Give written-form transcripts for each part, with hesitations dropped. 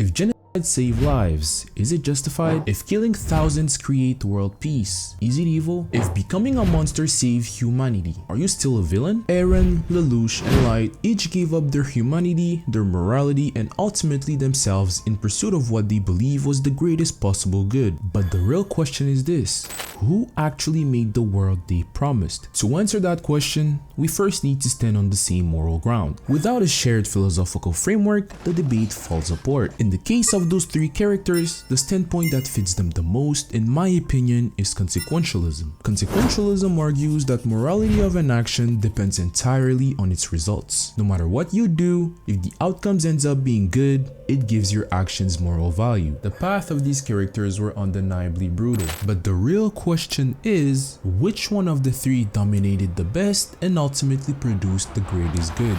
If genocide save lives, is it justified? If killing thousands create world peace, is it evil? If becoming a monster save humanity, are you still a villain? Eren, Lelouch, and Light each gave up their humanity, their morality, and ultimately themselves in pursuit of what they believe was the greatest possible good. But the real question is this: who actually made the world they promised? To answer that question, we first need to stand on the same moral ground. Without a shared philosophical framework, the debate falls apart. In the case of those three characters, the standpoint that fits them the most, in my opinion, is consequentialism. Consequentialism argues that morality of an action depends entirely on its results. No matter what you do, if the outcomes ends up being good, it gives your actions moral value. The path of these characters were undeniably brutal, but the real question is, which one of the three dominated the best and ultimately produced the greatest good?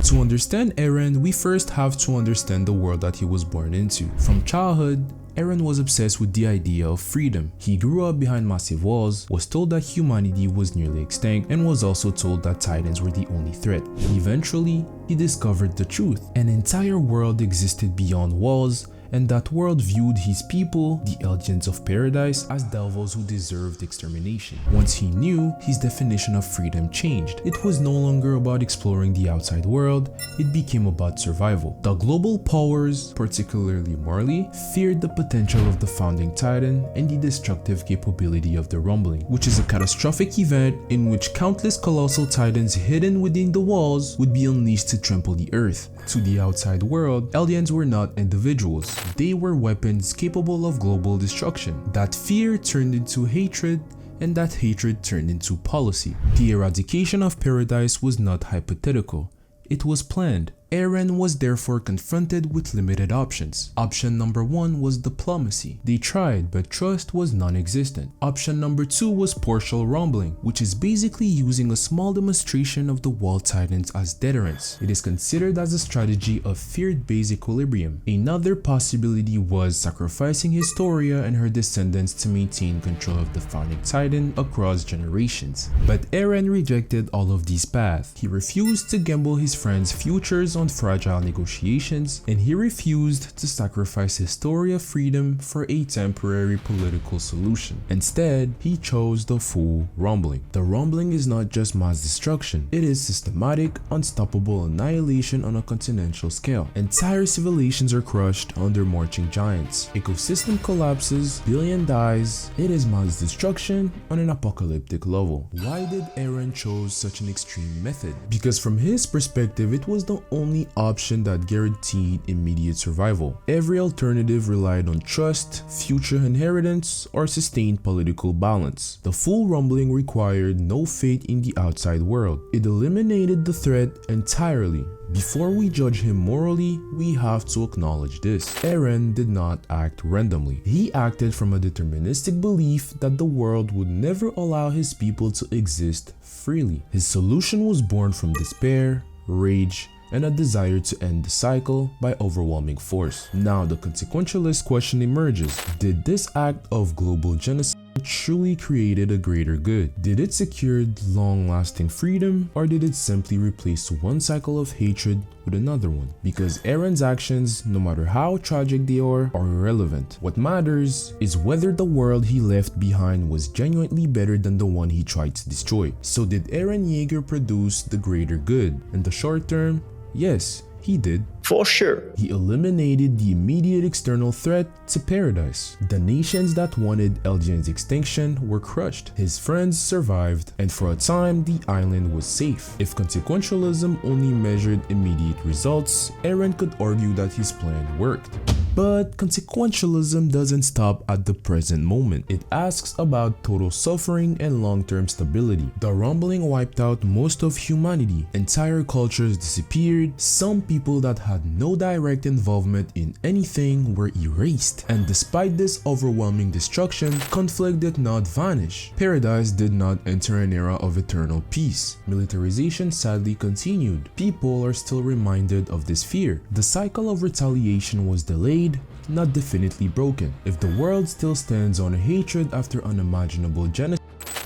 To understand Eren, we first have to understand the world that he was born into. From childhood, Eren was obsessed with the idea of freedom. He grew up behind massive walls, was told that humanity was nearly extinct, and was also told that Titans were the only threat. Eventually, he discovered the truth. An entire world existed beyond walls, and that world viewed his people, the Eldians of Paradise, as devils who deserved extermination. Once he knew, his definition of freedom changed. It was no longer about exploring the outside world, it became about survival. The global powers, particularly Marley, feared the potential of the founding Titan and the destructive capability of the Rumbling, which is a catastrophic event in which countless colossal Titans hidden within the walls would be unleashed to trample the earth. To the outside world, Eldians were not individuals. They were weapons capable of global destruction. That fear turned into hatred, and that hatred turned into policy. The eradication of Paradise was not hypothetical. It was planned. Eren was therefore confronted with limited options. Option number 1 was diplomacy. They tried, but trust was non-existent. Option number 2 was partial rumbling, which is basically using a small demonstration of the wall titans as deterrents. It is considered as a strategy of fear-based equilibrium. Another possibility was sacrificing Historia and her descendants to maintain control of the founding titan across generations. But Eren rejected all of these paths. He refused to gamble his friends' futures on fragile negotiations, and he refused to sacrifice Historia freedom for a temporary political solution. Instead, he chose the full rumbling. The rumbling is not just mass destruction, it is systematic, unstoppable annihilation on a continental scale. Entire civilizations are crushed under marching giants. Ecosystem collapses, billion dies. It is mass destruction on an apocalyptic level. Why did Eren choose such an extreme method? Because from his perspective, it was the only option that guaranteed immediate survival. Every alternative relied on trust, future inheritance, or sustained political balance. The full rumbling required no faith in the outside world. It eliminated the threat entirely. Before we judge him morally, we have to acknowledge this. Eren did not act randomly. He acted from a deterministic belief that the world would never allow his people to exist freely. His solution was born from despair, rage, and a desire to end the cycle by overwhelming force. Now the consequentialist question emerges. Did this act of global genocide truly create a greater good? Did it secure long-lasting freedom, or did it simply replace one cycle of hatred with another one? Because Eren's actions, no matter how tragic they are irrelevant. What matters is whether the world he left behind was genuinely better than the one he tried to destroy. So did Eren Yeager produce the greater good? In the short term, yes, he did. For sure. He eliminated the immediate external threat to Paradise. The nations that wanted Eldian's extinction were crushed. His friends survived, and for a time the island was safe. If consequentialism only measured immediate results, Eren could argue that his plan worked. But consequentialism doesn't stop at the present moment. It asks about total suffering and long-term stability. The rumbling wiped out most of humanity. Entire cultures disappeared. Some people that had no direct involvement in anything were erased. And despite this overwhelming destruction, conflict did not vanish. Paradise did not enter an era of eternal peace. Militarization sadly continued. People are still reminded of this fear. The cycle of retaliation was delayed, not definitely broken. If the world still stands on hatred after unimaginable genocide,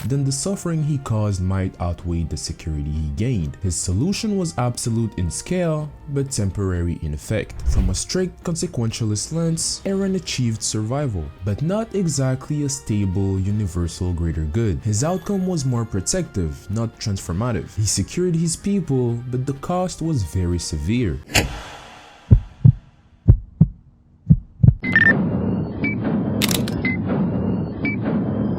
then the suffering he caused might outweigh the security he gained. His solution was absolute in scale, but temporary in effect. From a strict consequentialist lens, Eren achieved survival, but not exactly a stable, universal greater good. His outcome was more protective, not transformative. He secured his people, but the cost was very severe.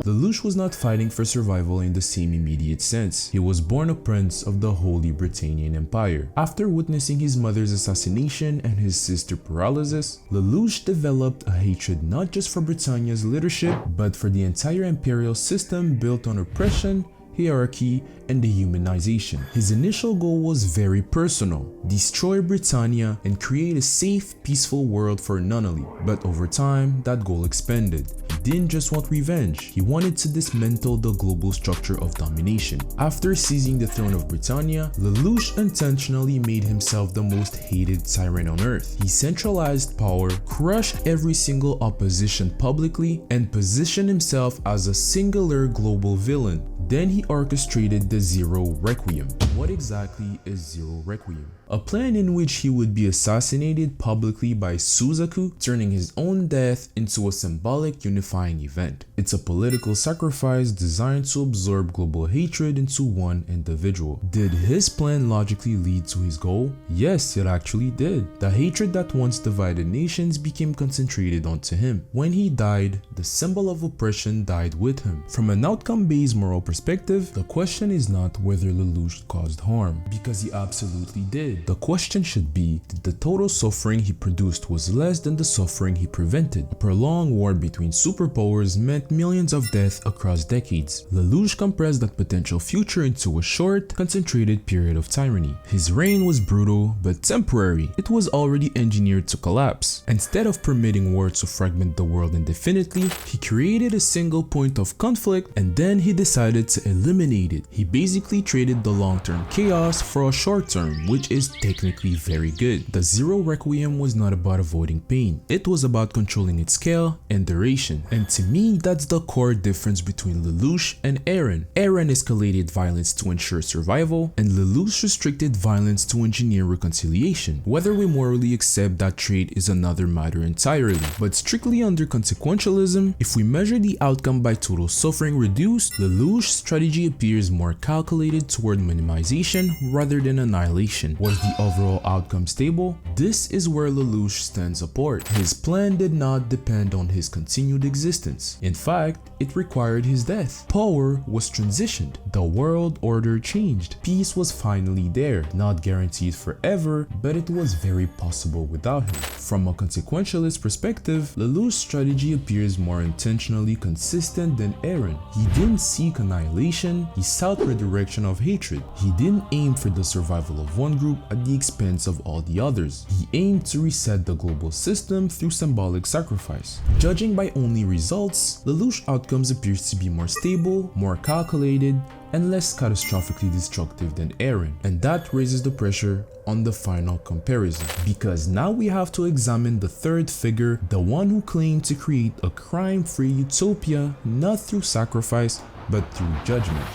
Lelouch was not fighting for survival in the same immediate sense. He was born a prince of the Holy Britannian Empire. After witnessing his mother's assassination and his sister's paralysis, Lelouch developed a hatred not just for Britannia's leadership, but for the entire imperial system built on oppression, hierarchy, and dehumanization. His initial goal was very personal: destroy Britannia and create a safe, peaceful world for Nunnally. But over time, that goal expanded. He didn't just want revenge, he wanted to dismantle the global structure of domination. After seizing the throne of Britannia, Lelouch intentionally made himself the most hated tyrant on earth. He centralized power, crushed every single opposition publicly, and positioned himself as a singular global villain. Then he orchestrated the Zero Requiem. What exactly is Zero Requiem? A plan in which he would be assassinated publicly by Suzaku, turning his own death into a symbolic unifying event. It's a political sacrifice designed to absorb global hatred into one individual. Did his plan logically lead to his goal? Yes, it actually did. The hatred that once divided nations became concentrated onto him. When he died, the symbol of oppression died with him. From an outcome-based moral perspective, the question is not whether Lelouch caused harm, because he absolutely did. The question should be, did the total suffering he produced was less than the suffering he prevented? A prolonged war between superpowers meant millions of deaths across decades. Lelouch compressed that potential future into a short, concentrated period of tyranny. His reign was brutal, but temporary. It was already engineered to collapse. Instead of permitting war to fragment the world indefinitely, he created a single point of conflict and then he decided to eliminate it. He basically traded the long-term chaos for a short-term, which is technically very good. The Zero Requiem was not about avoiding pain. It was about controlling its scale and duration. And to me, that's the core difference between Lelouch and Eren. Eren escalated violence to ensure survival, and Lelouch restricted violence to engineer reconciliation. Whether we morally accept that trait is another matter entirely. But strictly under consequentialism, if we measure the outcome by total suffering reduced, Lelouch's strategy appears more calculated toward minimization rather than annihilation. Was the overall outcome stable? This is where Lelouch stands apart. His plan did not depend on his continued existence. In fact, it required his death. Power was transitioned. The world order changed. Peace was finally there. Not guaranteed forever, but it was very possible without him. From a consequentialist perspective, Lelouch's strategy appears more intentionally consistent than Eren. He didn't seek annihilation, he sought redirection of hatred. He didn't aim for the survival of one group at the expense of all the others. He aimed to reset the global system through symbolic sacrifice. Judging by only results, Lelouch's outcomes appears to be more stable, more calculated, and less catastrophically destructive than Eren, and that raises the pressure on the final comparison, because now we have to examine the third figure, the one who claimed to create a crime-free utopia not through sacrifice but through judgment.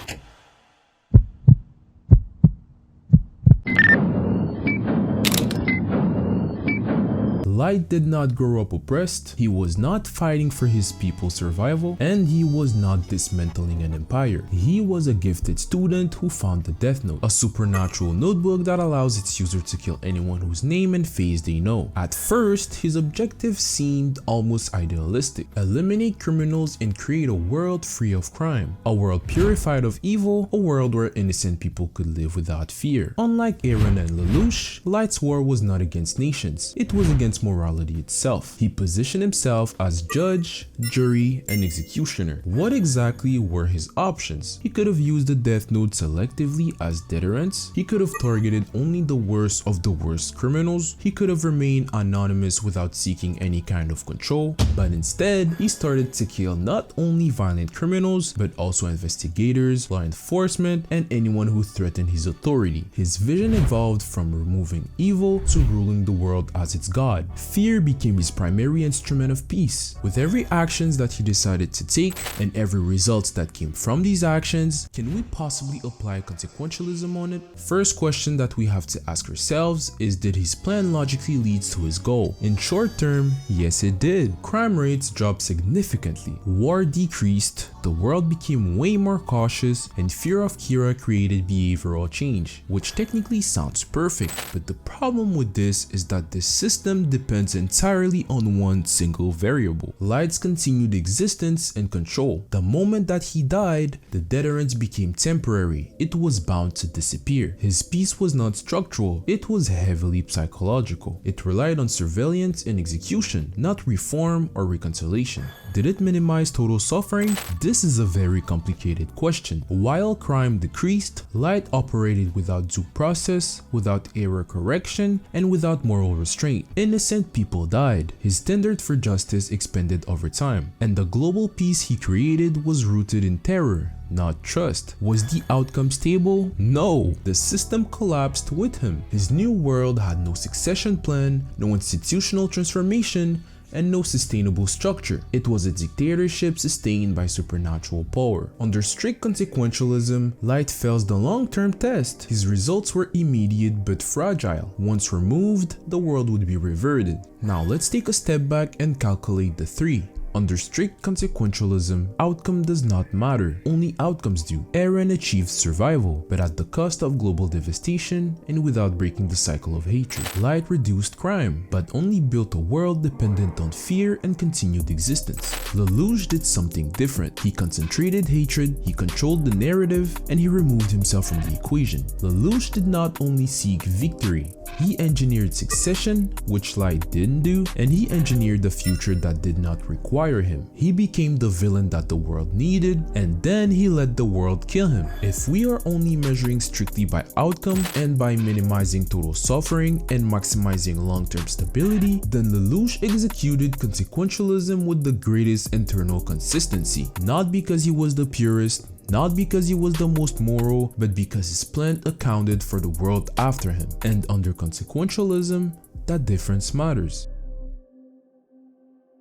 Light did not grow up oppressed, he was not fighting for his people's survival, and he was not dismantling an empire. He was a gifted student who found the Death Note, a supernatural notebook that allows its user to kill anyone whose name and face they know. At first, his objective seemed almost idealistic: eliminate criminals and create a world free of crime, a world purified of evil, a world where innocent people could live without fear. Unlike Eren and Lelouch, Light's war was not against nations, it was against morality itself. He positioned himself as judge, jury, and executioner. What exactly were his options? He could have used the Death Note selectively as deterrence. He could have targeted only the worst of the worst criminals. He could have remained anonymous without seeking any kind of control. But instead, he started to kill not only violent criminals, but also investigators, law enforcement, and anyone who threatened his authority. His vision evolved from removing evil to ruling the world as its god. Fear became his primary instrument of peace. With every actions that he decided to take and every results that came from these actions, can we possibly apply consequentialism on it? First question that we have to ask ourselves is, did his plan logically lead to his goal? In short term, yes it did. Crime rates dropped significantly, war decreased, the world became way more cautious, and fear of Kira created behavioral change, which technically sounds perfect, but the problem with this is that this system depends entirely on one single variable: Light's continued existence and control. The moment that he died, the deterrence became temporary. It was bound to disappear. His peace was not structural, it was heavily psychological. It relied on surveillance and execution, not reform or reconciliation. Did it minimize total suffering? This is a very complicated question. While crime decreased, Light operated without due process, without error correction, and without moral restraint. Innocent people died. His standard for justice expanded over time, and the global peace he created was rooted in terror, not trust. Was the outcome stable? No. The system collapsed with him. His new world had no succession plan, no institutional transformation, and no sustainable structure. It was a dictatorship sustained by supernatural power. Under strict consequentialism, Light fails the long-term test. His results were immediate but fragile. Once removed, the world would be reverted. Now let's take a step back and calculate the three. Under strict consequentialism, outcome does not matter, only outcomes do. Eren achieved survival, but at the cost of global devastation and without breaking the cycle of hatred. Light reduced crime, but only built a world dependent on fear and continued existence. Lelouch did something different. He concentrated hatred, he controlled the narrative, and he removed himself from the equation. Lelouch did not only seek victory, he engineered succession, which Light didn't do, and he engineered the future that did not require him. He became the villain that the world needed, and then he let the world kill him. If we are only measuring strictly by outcome and by minimizing total suffering and maximizing long-term stability, then Lelouch executed consequentialism with the greatest internal consistency. Not because he was the purest, not because he was the most moral, but because his plan accounted for the world after him. And under consequentialism, that difference matters.